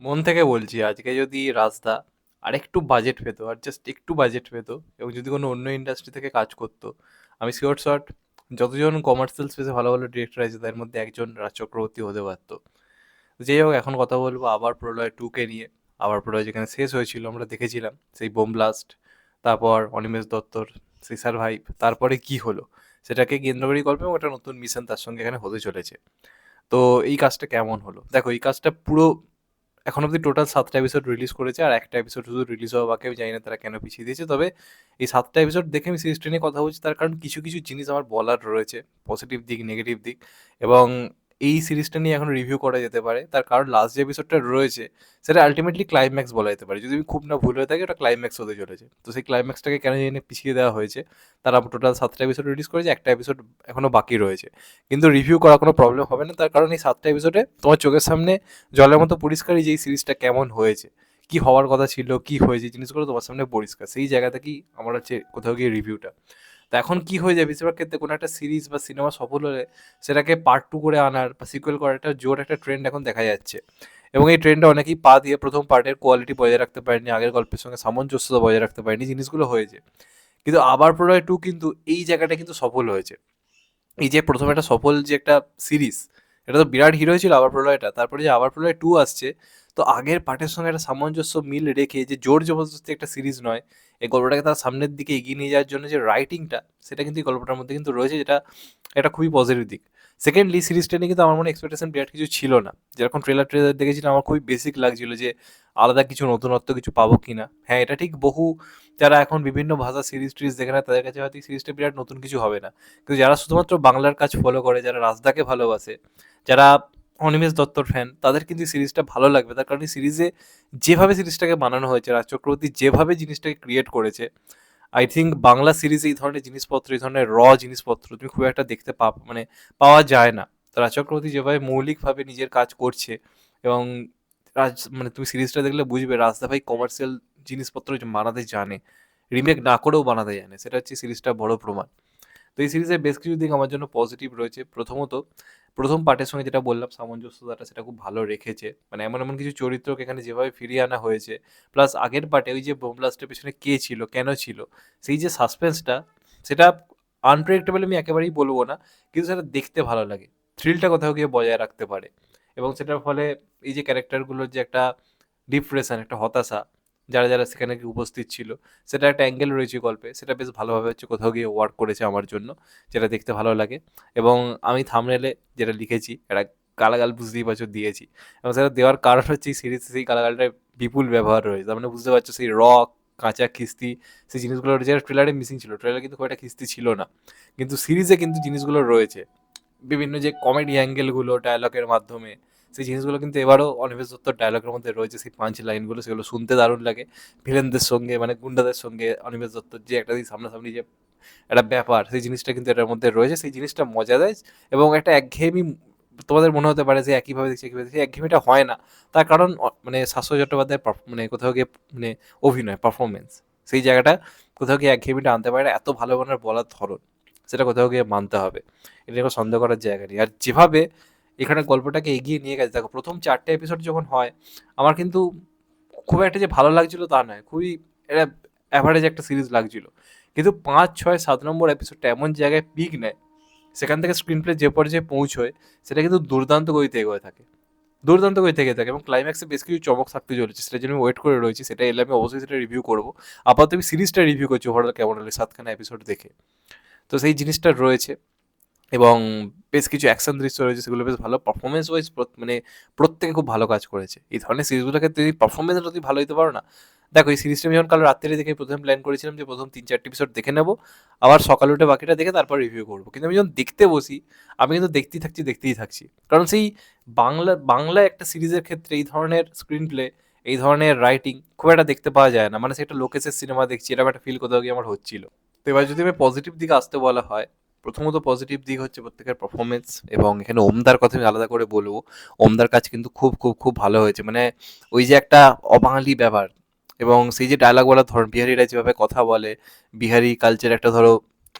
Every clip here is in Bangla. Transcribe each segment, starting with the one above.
মন থেকে বলছি, আজকে যদি রাজদা আরেকটু বাজেট পেতো, আর জাস্ট একটু বাজেট পেতো, এবং যদি কোনো অন্য ইন্ডাস্ট্রি থেকে কাজ করতো, আমি শিওর শট যতজন কমার্শিয়াল স্পেসে ভালো ভালো ডিরেক্টর আছে তার মধ্যে একজন রাজ চক্রবর্তী হতে পারতো। যাই হোক, এখন কথা বলবো আবার প্রলয় 2 কে নিয়ে। আবার প্রলয় যেখানে শেষ হয়েছিল আমরা দেখেছিলাম সেই বোম ব্লাস্ট, তারপর অনিমেষ দত্তর সেই সারভাইভ, তারপরে কি হলো সেটাকে কেন্দ্র করেই গল্প, এবং একটা নতুন মিশন তার সঙ্গে এখানে হতে চলেছে। তো এই কাজটা কেমন হলো দেখো, এই কাজটা পুরো এখন অব্দি টোটাল 7টা এপিসোড রিলিজ করেছে, আর একটা এপিসোড শুধু রিলিজ হওয়া বাকি। আমি জানি না তারা কেন পিছিয়ে দিয়েছে, তবে এই 7টা এপিসোড দেখে আমি সিরিজটা নিয়ে কথা বলছি তার কারণ কিছু কিছু জিনিস আমার বলার রয়েছে, পজিটিভ দিক নেগেটিভ দিক। এবং এই সিরিজটা নিয়ে এখন রিভিউ করা যেতে পারে, তার কারণ লাস্ট যে এপিসোডটা রয়েছে সেটা আলটিমেটলি ক্লাইম্যাক্স বলা যেতে পারে, যদি আমি খুব না ভুল হয়ে থাকে ওটা ক্লাইম্যাক্স হতে চলেছে। তো সেই ক্লাইম্যাক্সটাকে কেন জানি না পিছিয়ে দেওয়া হয়েছে। তারা টোটাল 7টা এপিসোড রিলিজ করেছে, একটা এপিসোড এখনো বাকি রয়েছে। কিন্তু রিভিউ করা কোনো প্রবলেম হবে না, তার কারণ এই 7টা এপিসোডে তোমার চোখের সামনে জলের মতো পরিষ্কারই যে এই সিরিজটা কেমন হয়েছে, কি হওয়ার কথা ছিল, কি হয়েছে, জিনিসগুলো তোমার সামনে পরিষ্কার। সেই জায়গা থেকেই আমার হচ্ছে কোথাও গিয়ে রিভিউটা। তো এখন কি হয়ে যায়, বেশিরভাগ ক্ষেত্রে কোনো একটা সিরিজ বা সিনেমা সফল হলে সেটাকে পার্ট 2 করে আনার বা সিকুয়েল করার একটা জোর একটা ট্রেন্ড এখন দেখা যাচ্ছে। এবং এই ট্রেন্ডে অনেকেই পা দিয়ে প্রথম পার্টের কোয়ালিটি বজায় রাখতে পারেনি, আগের গল্পের সঙ্গে সামঞ্জস্যতা বজায় রাখতে পারেনি, জিনিসগুলো হয়েছে। কিন্তু আবার প্রলয় 2 কিন্তু এই জায়গাটা কিন্তু সফল হয়েছে। এই যে প্রথমে একটা সফল যে একটা সিরিজ, এটা তো বিরাট হিরো ছিল আবার প্রলয়টা, তারপরে যে আবার প্রলয় 2 আসছে, তো আগের পার্টের সঙ্গে একটা সামঞ্জস্য মিল রেখে যে জোর জবরদস্তি একটা সিরিজ নয়, এই গল্পটাকে তার সামনের দিকে এগিয়ে নিয়ে যাওয়ার জন্য যে রাইটিংটা, সেটা কিন্তু এই গল্পটার মধ্যে কিন্তু রয়েছে, যেটা এটা খুবই পজিটিভ দিক। সেকেন্ডলি, সিরিজটা নিয়ে কিন্তু আমার মনে এক্সপেকটেশন বিরাট কিছু ছিল না। যেরকম ট্রেলার দেখেছিলাম, আমার খুবই বেসিক লাগছিল যে আলাদা কিছু নতুনত্ব কিছু পাবো কিনা। হ্যাঁ, এটা ঠিক, বহু যারা এখন বিভিন্ন ভাষা সিরিজ টিরিজ দেখে না তাদের কাছে হয়তো এই সিরিজটা বিরাট নতুন কিছু হবে না। কিন্তু যারা শুধুমাত্র বাংলার কাজ ফলো করে, যারা রাজদাকে ভালোবাসে, যারা অনিমেষ দত্তর ফ্যান, তাদের কিন্তু সিরিজটা ভালো লাগবে। তার কারণ এই সিরিজে যেভাবে সিরিজটাকে বানানো হয়েছে, রাজ চক্রবর্তী যেভাবে জিনিসটাকে ক্রিয়েট করেছে, আই থিঙ্ক বাংলা সিরিজে এই ধরনের জিনিসপত্র, এই ধরনের জিনিসপত্র তুমি খুব একটা দেখতে মানে পাওয়া যায় না। তো রাজ চক্রবর্তী যেভাবে মৌলিকভাবে নিজের কাজ করছে, এবং মানে তুমি সিরিজটা দেখলে বুঝবে রাজদা ভাই কমার্শিয়াল জিনিসপত্র বানাতে জানে, রিমেক না করেও বানাতে জানে, সেটা হচ্ছে সিরিজটা বড় প্রমাণ। তো এই সিরিজের বেশ কিছু দিক আমার জন্য পজিটিভ রয়েছে। প্রথমত, প্রথম পার্টের সঙ্গে যেটা বললাম সামঞ্জস্যতাটা, সেটা খুব ভালো রেখেছে। মানে এমন এমন কিছু চরিত্রকে এখানে যেভাবে ফিরিয়ে আনা হয়েছে, প্লাস আগের পার্টে ওই যে বোম ব্লাস্টের পেছনে কে ছিল, কেন ছিল, সেই যে সাসপেন্সটা, সেটা আনপ্রেডিক্টেবল আমি একেবারেই বলবো না, কিন্তু সেটা দেখতে ভালো লাগে, থ্রিলটা কোথাও গিয়ে বজায় রাখতে পারে। এবং সেটার ফলে এই যে ক্যারেক্টারগুলোর যে একটা ডিপ্রেশন, একটা হতাশা, যারা যারা সেখানে গিয়ে উপস্থিত ছিল, সেটা একটা অ্যাঙ্গেল রয়েছে গল্পে, সেটা বেশ ভালোভাবে হচ্ছে কোথাও গিয়ে ওয়ার্ক করেছে আমার জন্য, যেটা দেখতে ভালো লাগে। এবং আমি থাম্বনেলে যেটা লিখেছি, একটা গালাগাল বুঝতেই পারছো দিয়েছি, এবং সেটা দেওয়ার কারণ হচ্ছে এই সিরিজে সেই গালাগালটার বিপুল ব্যবহার রয়েছে। তার মানে বুঝতে পারছো সেই কাঁচা খিস্তি, সেই জিনিসগুলো যেটা ট্রেলারে মিসিং ছিল। ট্রেলারে কিন্তু খুব একটা খিস্তি ছিল না, কিন্তু সিরিজে কিন্তু জিনিসগুলো রয়েছে। বিভিন্ন যে কমেডি অ্যাঙ্গেলগুলো ডায়লগের মাধ্যমে, সেই জিনিসগুলো কিন্তু এবারও অনিমেষ দত্তর ডায়লগের মধ্যে রয়েছে। সেই পাঞ্চ লাইনগুলো, সেগুলো শুনতে দারুণ লাগে। ভিলেনদের সঙ্গে মানে গুন্ডাদের সঙ্গে অনিমেষ দত্তর যে একটা সামনাসামনি যে একটা ব্যাপার, সেই জিনিসটা কিন্তু এটার মধ্যে রয়েছে, সেই জিনিসটা মজা দেয়। এবং একটা একঘেয়েমি, তোমাদের মনে হতে পারে যে একইভাবে দেখছি একইভাবে দেখছি, একঘেয়েমিটা হয় না। তার কারণ মানে শাশ্বত চট্টোপাধ্যায়ের মানে কোথাও গিয়ে মানে অভিনয় পারফরমেন্স, সেই জায়গাটা কোথাও গিয়ে একঘেয়েমিটা আনতে পারে না। এত ভালো মানের বলার ধরন, সেটা কোথাও গিয়ে মানতে হবে, এটা নিয়ে কোনো সন্দেহ করার জায়গা নেই। আর যেভাবে এখানে গল্পটাকে এগিয়ে নিয়ে গেছে, দেখো প্রথম 4টে এপিসোড যখন হয়, আমার কিন্তু খুব একটা যে ভালো লাগছিল তা নয়, খুবই এটা অ্যাভারেজ একটা সিরিজ লাগছিল। কিন্তু 5, 6, 7 নম্বর এপিসোডটা এমন জায়গায় পিক নেয়, সেখান থেকে স্ক্রিন প্লে যে পর্যায়ে পৌঁছয়, সেটা কিন্তু দুর্দান্ত গতিতে এগোয় থাকে, দুর্দান্ত গতিতে এগিয়ে থাকে। এবং ক্লাইম্যাক্সে বেশ কিছু চমক থাকতে চলেছে, সেটার জন্য আমি ওয়েট করে রয়েছি। সেটা এলে আমি অবশ্যই সেটা রিভিউ করবো। আপাতত আমি সিরিজটা রিভিউ করছি ওভারঅল কেমন হলে 7খানা এপিসোড দেখে। তো সেই জিনিসটা রয়েছে। এবং বেশ কিছু অ্যাকশন দৃশ্য রয়েছে, সেগুলো বেশ ভালো। পারফরমেন্স ওয়াইজ মানে প্রত্যেকে খুব ভালো কাজ করেছে। এই ধরনের সিরিজগুলোর ক্ষেত্রে যদি পারফরমেন্সটা যদি ভালো দিতে পারো না, দেখো এই সিরিজটা আমি যখন কাল রাত্রে দেখে প্রথমে প্ল্যান করেছিলাম যে প্রথম 3-4 এপিসোড দেখে নেবো, আবার সকালে উঠে বাকিটা দেখে তারপর রিভিউ করবো। কিন্তু আমি যখন দেখতে বসি, আমি কিন্তু দেখতেই থাকছি। কারণ সেই বাংলা একটা সিরিজের ক্ষেত্রে এই ধরনের স্ক্রিন প্লে, এই ধরনের রাইটিং খুব একটা দেখতে পাওয়া যায় না। মানে সে একটা লোকেশের সিনেমা দেখছি, এরকম একটা ফিল কোথাও গিয়ে আমার হচ্ছিল। তো এবার যদি আমি পজিটিভ দিকে আসতে বলা হয়, প্রথমত পজিটিভ দিক হচ্ছে প্রত্যেকের পারফরমেন্স। এবং এখানে ওমদার কথা আমি আলাদা করে বলবো, ওমদার কাজ কিন্তু খুব খুব খুব ভালো হয়েছে। মানে ওই যে একটা অবাঙালি ব্যাপার, এবং সেই যে ডায়লগ বলার ধরন, বিহারিরা যেভাবে কথা বলে, বিহারি কালচার একটা ধরো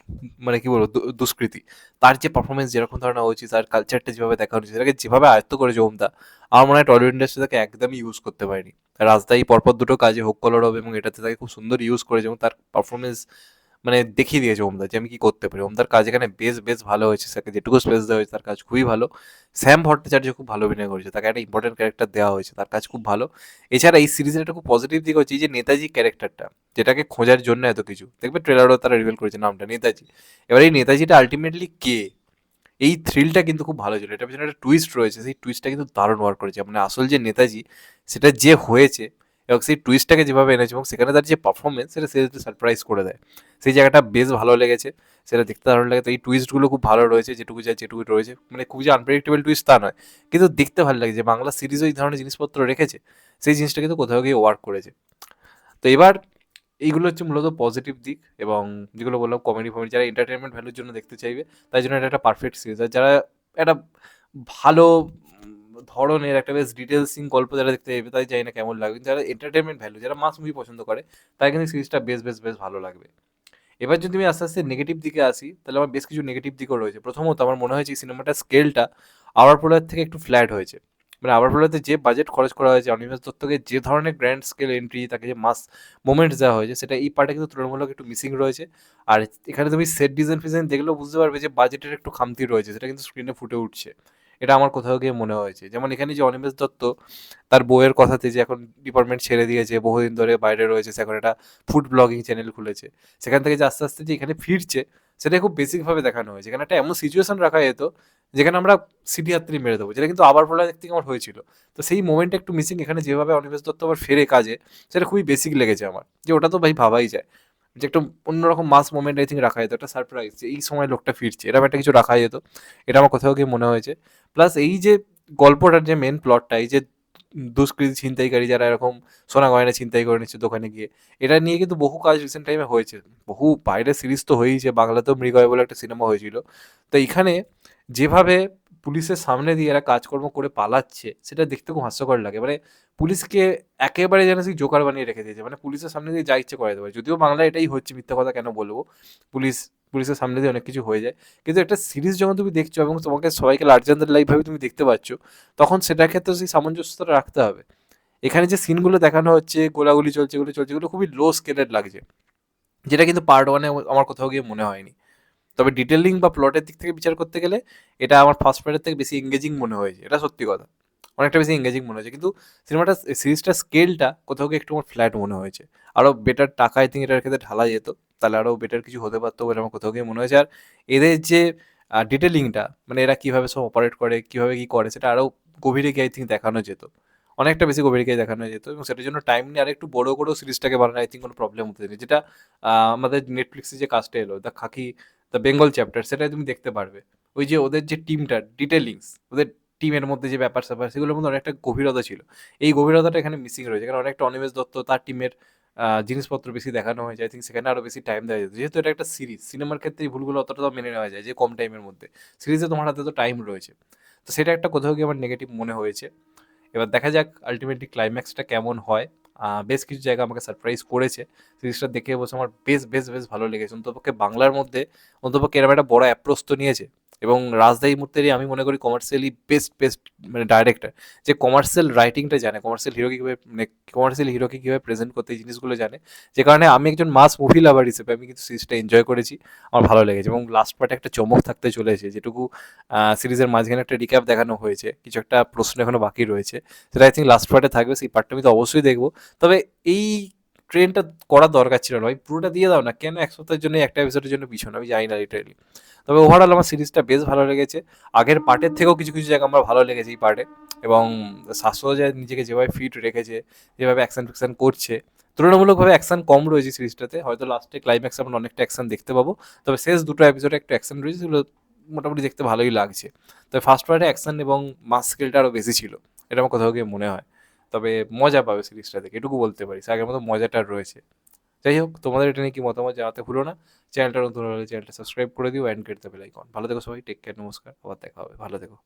মানে কি বলবো দুষ্কৃতী, তার যে পারফরমেন্স যেরকম ধরনের হয়েছে, তার কালচারটা যেভাবে দেখা হচ্ছে, সেটাকে যেভাবে আয়ত্ত করেছে ওমদা, আমার মনে হয় টলিউড ইন্ডাস্ট্রি তাকে একদমই ইউজ করতে পারেনি। রাজদাই পরপর দুটো কাজে হোক কলর হবে এবং এটাতে তাকে খুব সুন্দর ইউজ করেছে এবং তার পারফরমেন্স মানে দেখিয়ে দিয়েছে ওমদা যে আমি কি করতে পারি। ওমদার কাজ এখানে বেশ বেশ ভালো হয়েছে, তাকে যেটুকু স্পেস দেওয়া হয়েছে তার কাজ খুবই ভালো। শ্যাম ভট্টাচার্য খুব ভালো অভিনয় করেছে, তাকে একটা ইম্পর্টেন্ট ক্যারেক্টার দেওয়া হয়েছে, তার কাজ খুব ভালো। এছাড়া এই সিরিজের একটা খুব পজিটিভ দিক হচ্ছে এই যে নেতাজি ক্যারেক্টারটা, যেটাকে খোঁজার জন্য এত কিছু, দেখবে ট্রেলারও তারা রিভিল করেছে নামটা নেতাজি। এবার এই নেতাজিটা আলটিমেটলি কে, এই থ্রিলটা কিন্তু খুব ভালো ছিল। এটার পিছনে একটা টুইস্ট রয়েছে, সেই টুইস্টটা কিন্তু দারুণ ওয়ার্ক করেছে। মানে আসল যে নেতাজি সেটা যে হয়েছে এবং সেই টুইস্টটাকে যেভাবে এনেছে এবং সেখানে তার যে পারফরমেন্স সেটা সিরিয়াসলি সারপ্রাইজ করে দেয়। সেই জায়গাটা বেশ ভালো লেগেছে, সেটা দেখতে দারুণ লাগে। তো এই টুইস্টগুলো খুব ভালো রয়েছে, যেটুকু যায় যেটুকু রয়েছে, মানে খুব যে আনপ্রেডিক্টেবল টুইস্ট তা নয়, কিন্তু দেখতে ভালো লাগে যে বাংলা সিরিজও এই ধরনের জিনিসপত্র রেখেছে, সেই জিনিসটা কিন্তু কোথাও গিয়ে ওয়ার্ক করেছে। তো এবার এইগুলো হচ্ছে মূলত পজিটিভ দিক, এবং যেগুলো বললাম কমেডি ফমেডি, যারা এন্টারটেনমেন্ট ভ্যালুর জন্য দেখতে চাইবে তাই জন্য এটা একটা পারফেক্ট সিরিজ। আর যারা একটা ভালো ধরনের একটা বেশ ডিটেলসিং গল্প যারা দেখতে চাইবে তাই জানি না কেমন লাগবে, কিন্তু যারা এন্টারটেনমেন্ট ভ্যালু, যারা মাস মুভি পছন্দ করে, তাই কিন্তু সিরিজটা বেশ বেশ বেশ ভালো লাগবে। এবার যদি আমি আস্তে আস্তে নেগেটিভ দিকে আসি, তাহলে আমার বেশ কিছু নেগেটিভ দিকও রয়েছে। প্রথমত আমার মনে হয়েছে এই সিনেমাটার স্কেলটা আওয়ার প্রলয়ের থেকে একটু ফ্ল্যাট হয়েছে। মানে আওয়ার প্রলয়তে যে বাজেট খরচ করা হয়েছে, অনিমেষ দত্তকে যে ধরনের গ্র্যান্ড স্কেল এন্ট্রি, তাকে যে মাস মোমেন্টস দেওয়া হয়েছে, সেটা এই পার্টে কিন্তু তুলনামূলক একটু মিসিং রয়েছে। আর এখানে তুমি সেট ডিজাইন ফিজাইন দেখলেও বুঝতে পারবে যে বাজেটের একটু খামতি রয়েছে, সেটা কিন্তু স্ক্রিনে ফুটে উঠছে। এটা আমার কোথাও গিয়ে মনে হয়েছে। যেমন এখানে যে অনিমেষ দত্ত তার বউয়ের কথাতে যে এখন ডিপার্টমেন্ট ছেড়ে দিয়েছে, বহুদিন ধরে বাইরে রয়েছে, সে এখন একটা ফুড ব্লগিং চ্যানেল খুলেছে, সেখান থেকে যে আস্তে আস্তে যে এখানে ফিরছে, সেটা খুব বেসিকভাবে দেখানো হয়েছে। এখানে একটা এমন সিচুয়েশন রাখা যেত যেখানে আমরা সিটি হাতড়ি মেরে দেবো, যেটা কিন্তু আবার প্রলয় থেকে আমার হয়েছিল। তো সেই মোমেন্টটা একটু মিসিং এখানে, যেভাবে অনিমেষ দত্ত আবার ফেরে কাজে, সেটা খুবই বেসিক লেগেছে আমার, যে ওটা তো ভাই ভাবাই যায় যে একটা অন্যরকম মাস মোমেন্ট আই থিঙ্ক রাখা যেত, একটা সারপ্রাইজ যে এই সময় লোকটা ফিরছে, এরকম একটা কিছু রাখা যেত। এটা আমার কোথাও গিয়ে মনে হয়েছে। প্লাস এই যে গল্পটার যে মেন প্লটটা, এই যে দুষ্কৃতী ছিনতাইকারী যারা এরকম সোনা গয়না ছিনতাই করে নিচ্ছে দোকানে গিয়ে, এটা নিয়ে কিন্তু বহু কাজ রিসেন্ট টাইমে হয়েছে। বহু বাইরের সিরিজ তো হয়েইছে, বাংলাতেও মৃগয় বলে একটা সিনেমা হয়েছিল। তো এইখানে যেভাবে পুলিশের সামনে দিয়ে এরা কাজকর্ম করে পালাচ্ছে, সেটা দেখতে খুব হাস্যকর লাগে। মানে পুলিশকে একেবারে যেন সেই জোকার বানিয়ে রেখে দিয়েছে, মানে পুলিশের সামনে দিয়ে যা ইচ্ছে করাতে পারে। যদিও বাংলায় এটাই হচ্ছে, মিথ্যা কথা কেন বলবো, পুলিশ পুলিশের সামনে দিয়ে অনেক কিছু হয়ে যায়। কিন্তু একটা সিরিজ যখন তুমি দেখছো এবং তোমাকে সবাইকে লার্জার দ্যান লাইফ ভাবে তুমি দেখতে পাচ্ছ, তখন সেটার ক্ষেত্রে সেই সামঞ্জস্যতা রাখতে হবে। এখানে যে সিনগুলো দেখানো হচ্ছে, গোলাগুলি চলছে, এগুলো চলছে, এগুলো খুবই লো স্কেলের লাগছে, যেটা কিন্তু পার্ট ওয়ানে আমার কোথাও গিয়ে মনে হয়নি। তবে ডিটেলিং বা প্লটের দিক থেকে বিচার করতে গেলে এটা আমার ফার্স্ট পার্টের থেকে বেশি এঙ্গেজিং মনে হয়েছে, এটা সত্যি কথা। অনেকটা বেশি এঙ্গেজিং মনে হয়েছে, কিন্তু সিনেমাটা সিরিজটার স্কেলটা কোথাও গিয়ে একটু আমার ফ্ল্যাট মনে হয়েছে। আরও বেটার টাকা আই থিঙ্ক এটার ক্ষেত্রে ঢালা যেত, তাহলে আরও বেটার কিছু হতে পারতো বলে আমার কোথাও গিয়ে মনে হয়েছে। আর এদের যে ডিটেলিংটা, মানে এরা কীভাবে সব অপারেট করে, কীভাবে কী করে, সেটা আরও গভীরে গিয়ে আই থিঙ্ক দেখানো যেত, অনেকটা বেশি গভীরে গিয়ে দেখানো যেত। এবং সেটার জন্য টাইম নিয়ে আর একটু বড়ো করেও সিরিজটাকে বানানো আই থিঙ্ক কোনো প্রবলেম হতে নেই। যেটা আমাদের নেটফ্লিক্সে যে কাজটা এলো the Khakee, the Bengal chapter, সেটাই তুমি দেখতে পারবে। ওই যে ওদের যে টিমটা ডিটেলিংস, ওদের টিমের মধ্যে যে ব্যাপার স্যাপার, সেগুলোর মধ্যে অনেকটা গভীরতা ছিল। এই গভীরতাটা এখানে মিসিং রয়েছে, কারণ অনেকটা অনিমেষ দত্ত তার টিমের জিনিসপত্র বেশি দেখানো হয়েছে। আই থিঙ্ক সেখানে আরও বেশি টাইম দেওয়া যেত, যেহেতু এটা একটা সিরিজ। সিনেমার ক্ষেত্রে এই ভুলগুলো অতটা মেনে নেওয়া যায় যে কম টাইমের মধ্যে, সিরিজে তোমার হাতে তো টাইম রয়েছে। তো সেটা একটা কোথাও গিয়ে আমার নেগেটিভ মনে হয়েছে। এবার দেখা যাক আলটিমেটলি ক্লাইম্যাক্সটা কেমন হয়। বেশ কিছু জায়গা আমাকে সারপ্রাইজ করেছে। সিরিজটা দেখে বসে আমার বেশ বেশ বেশ ভালো লেগেছে। অন্ততপক্ষে বাংলার মধ্যে অন্ততপক্ষে এরকম একটা বড় অ্যাপ্রোচ তো নিয়েছে। এবং রাজদা এই মুহূর্তে আমি মনে করি কমার্শিয়ালি বেস্ট বেস্ট মানে ডাইরেক্টর, যে কমার্শিয়াল রাইটিংটা জানে, কমার্শিয়াল হিরোকে কীভাবে মানে কমার্শিয়াল হিরোকে কীভাবে প্রেজেন্ট করতে, এই জিনিসগুলো জানে। যে কারণে আমি একজন মাস মুভি লাভার হিসেবে আমি কিন্তু সিরিজটা এনজয় করেছি, আমার ভালো লেগেছে। এবং লাস্ট পার্টে একটা চমক থাকতে চলেছে, যেটুকু সিরিজের মাঝখানে একটা রিক্যাপ দেখানো হয়েছে, কিছু একটা প্রশ্ন এখনো বাকি রয়েছে, সেটা আই থিঙ্ক লাস্ট পার্টে থাকবে। সেই পার্টটা আমি তো অবশ্যই দেখবো। তবে এই ট্রেনটা করার দরকার ছিল না ভাই, পুরোটা দিয়ে দাও না কেন, এক সপ্তাহের জন্য একটা এপিসোডের জন্য পিছনে, আমি জানি না লিটারেলি। তবে ওভারঅল আমার সিরিজটা বেশ ভালো লেগেছে। আগের পার্টের থেকেও কিছু কিছু জায়গা আমার ভালো লেগেছে এই পার্টে। এবং শাশ্বত যে নিজেকে যেভাবে ফিট রেখেছে, যেভাবে অ্যাকশন ফ্যাকশন করছে, তুলনামূলকভাবে অ্যাকশন কম রয়েছে সিরিজটাতে, হয়তো লাস্টে ক্লাইম্যাক্সে আমরা অনেকটা অ্যাকশন দেখতে পাবো। তবে শেষ দুটো এপিসোডে একটু অ্যাকশন রয়েছে, সেগুলো মোটামুটি দেখতে ভালোই লাগছে। তবে ফার্স্ট পার্টে অ্যাকশন এবং মাস স্কেলটা আরও বেশি ছিল, এটা আমার কোথাও গিয়ে মনে হয়। তবে মজা পাবে সিরিজটা থেকে, এটুকু বলতে পারি, আগের মতো মজাটা রয়েছে। যাই হোক, তোমাদের এটা নিয়ে কি মতামত জানাতে ভুলো না। চ্যানেলটা নতুন হলে চ্যানেলটা সাবস্ক্রাইব করে দিও, and get the bell icon. ভালো থেকো সবাই, টেক কেয়ার, নমস্কার, আবার দেখা হবে, ভালো থেকো।